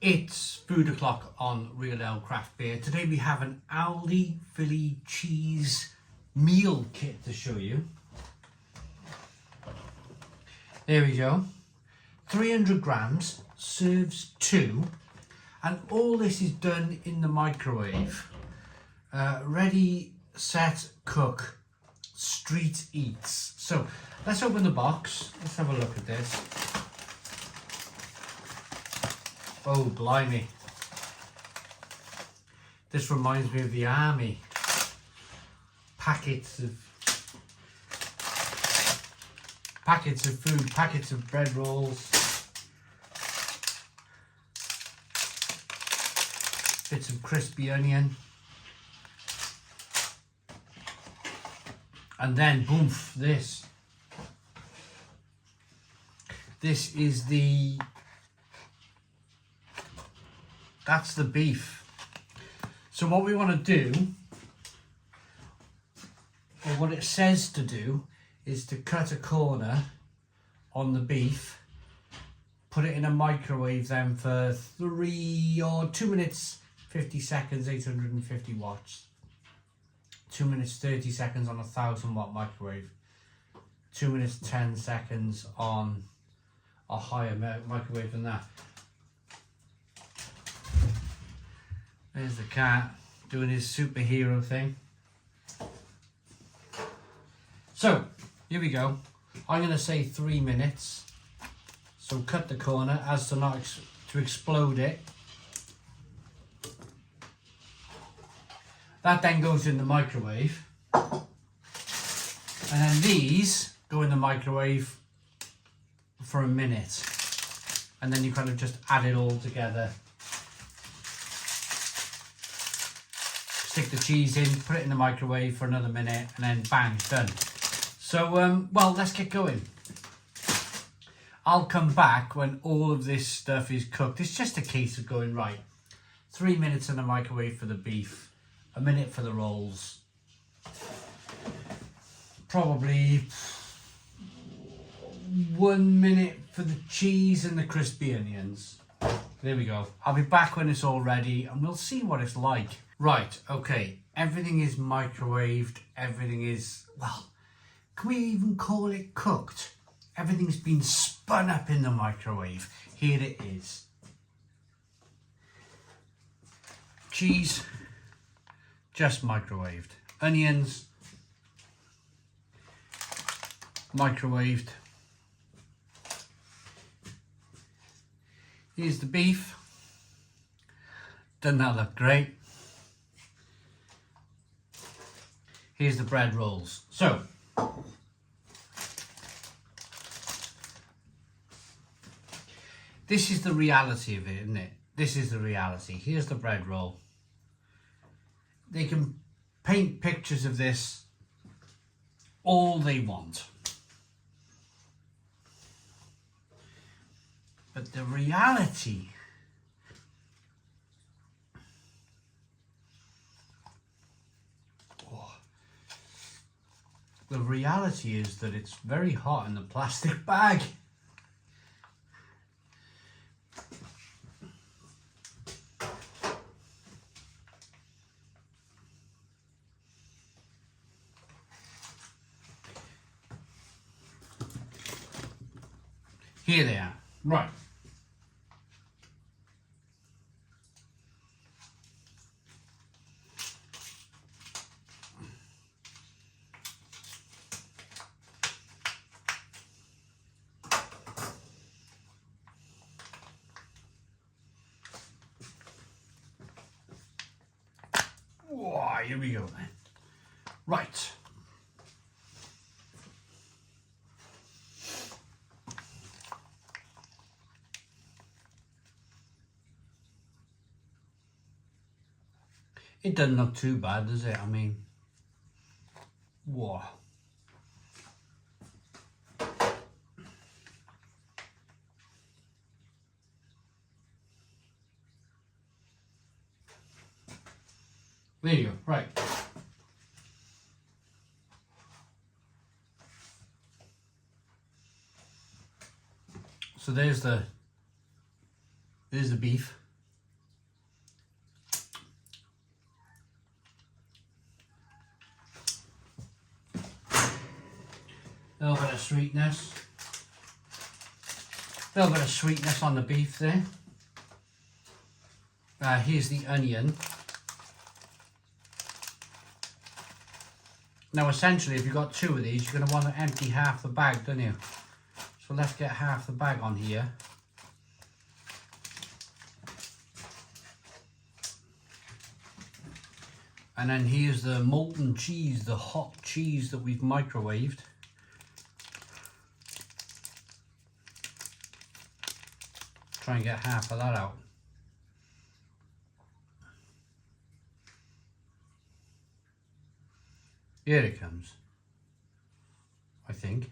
It's food o'clock on Real Ale Craft Beer. Today we have an Aldi Philly cheese meal kit to show you. There we go. 300 grams, serves 2, and all this is done in the microwave. Ready, set, cook, street eats. So let's open the box. Let's have a look at this. Oh, blimey. This reminds me of the army. Packets of food, packets of bread rolls, bits of crispy onion, and then boom, this is that's the beef. So what we want to do, or what it says to do, is to cut a corner on the beef, put it in a microwave then for 2 minutes 50 seconds, 850 watts, 2 minutes 30 seconds on a 1000-watt microwave, 2 minutes 10 seconds on a higher microwave than that. There's the cat doing his superhero thing. So here we go. I'm going to say 3 minutes. So cut the corner as to not to explode it. That then goes in the microwave. And then these go in the microwave for a minute. And then you kind of just add it all together. Stick the cheese in, put it in the microwave for another minute, and then bang, done. So, well, let's get going. I'll come back when all of this stuff is cooked. It's just a case of going, right, 3 minutes in the microwave for the beef, a minute for the rolls, probably 1 minute for the cheese and the crispy onions. There we go. I'll be back when it's all ready and we'll see what it's like. Right, okay, everything is microwaved, everything is, well, can we even call it cooked? Everything's been spun up in the microwave. Here it is. Cheese, just microwaved. Onions, microwaved. Here's the beef. Doesn't that look great? Here's the bread rolls. So, this is the reality of it, isn't it? This is the reality. Here's the bread roll. They can paint pictures of this all they want. But the reality is that it's very hot in the plastic bag. Here they are. Right. Whoa, here we go then. Right. It doesn't look too bad, does it? I mean, whoa. There you go, right. So there's the beef. A little bit of sweetness. A little bit of sweetness on the beef there. Here's the onion. Now essentially, if you've got two of these, you're going to want to empty half the bag, don't you? So let's get half the bag on here. And then here's the molten cheese, the hot cheese that we've microwaved. Try and get half of that out. Here it comes, I think.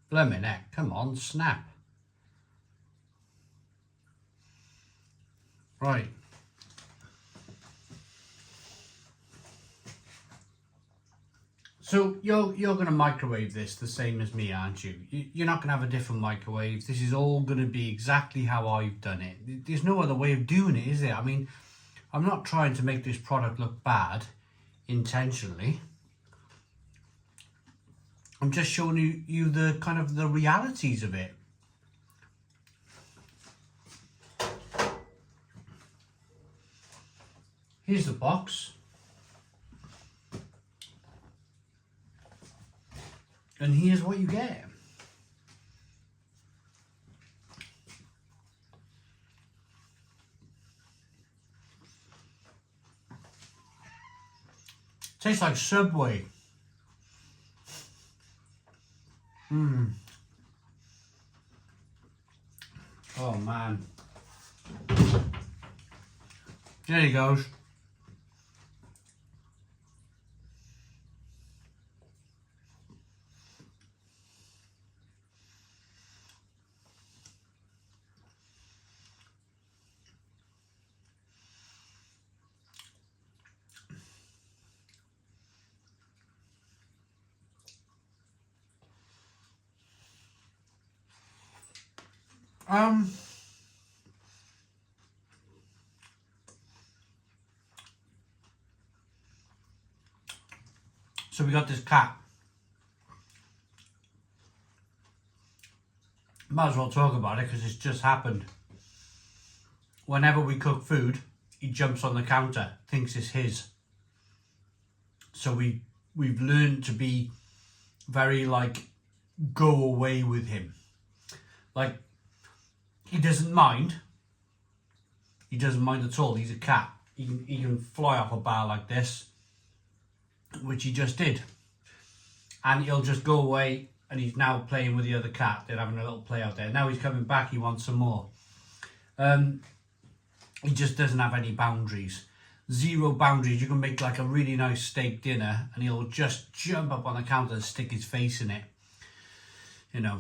Blimmin' heck, come on, snap. Right. So you're going to microwave this the same as me, aren't you? You're not going to have a different microwave. This is all going to be exactly how I've done it. There's no other way of doing it, is there? I mean, I'm not trying to make this product look bad intentionally. I'm just showing you the kind of the realities of it. Here's the box. And here's what you get. Tastes like Subway. Oh man. There he goes. So we got this cat. Might as well talk about it because it's just happened. Whenever we cook food, he jumps on the counter, thinks it's his. So we've learned to be very like go away with him. Like he doesn't mind. He doesn't mind at all. He's a cat. He can fly off a bar like this, which he just did. And he'll just go away, and he's now playing with the other cat. They're having a little play out there. Now he's coming back, he wants some more. He just doesn't have any boundaries. Zero boundaries. You can make like a really nice steak dinner and he'll just jump up on the counter and stick his face in it. You know.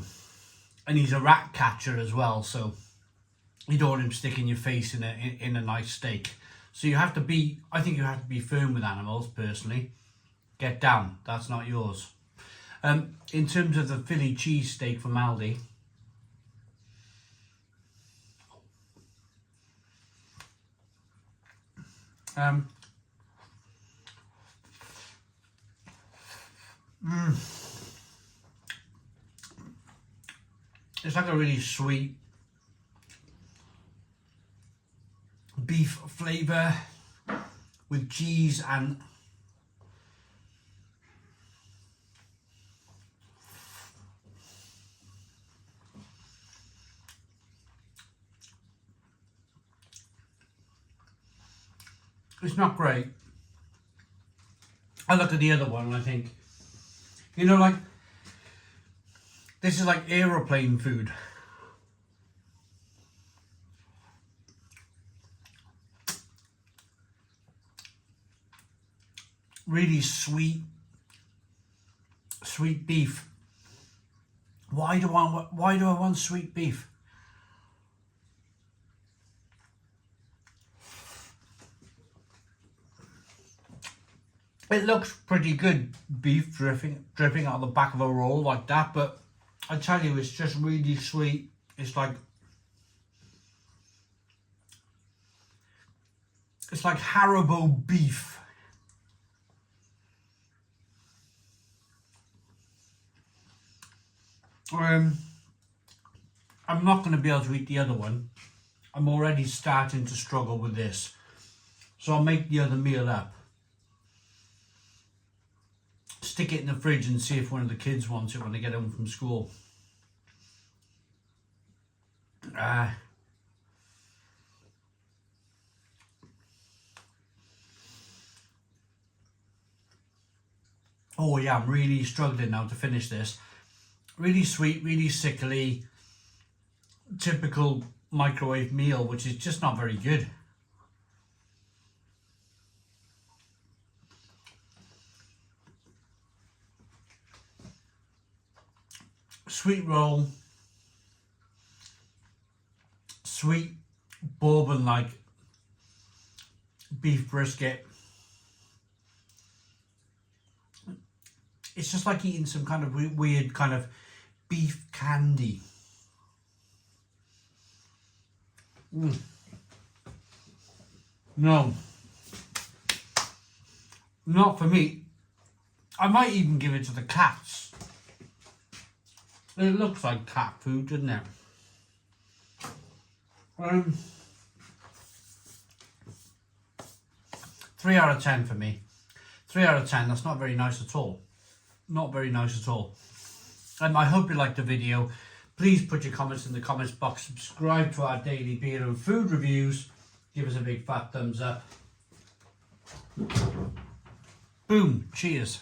And he's a rat catcher as well, so you don't want him sticking your face in a nice steak. So you have to be, I think you have to be firm with animals, personally. Get down, that's not yours. In terms of the Philly cheesesteak from Aldi, it's like a really sweet beef flavour with cheese and it's not great. I look at the other one and I think, you know, like, this is like aeroplane food. Really sweet beef. Why do I want sweet beef? It looks pretty good, beef dripping out of the back of a roll like that, but I tell you, it's just really sweet. It's like Haribo beef. I'm not going to be able to eat the other one. I'm already starting to struggle with this. So I'll make the other meal up. Stick it in the fridge and see if one of the kids wants it when they get home from school. Oh yeah, I'm really struggling now to finish this. Really sweet, really sickly, typical microwave meal, which is just not very good. Sweet roll, sweet bourbon-like beef brisket. It's just like eating some kind of weird kind of beef candy. No, not for me. I might even give it to the cats. It looks like cat food, doesn't it? 3 out of 10 for me. 3 out of 10. That's not very nice at all. Not very nice at all. I hope you liked the video. Please put your comments in the comments box. Subscribe to our daily beer and food reviews. Give us a big fat thumbs up. Boom. Cheers.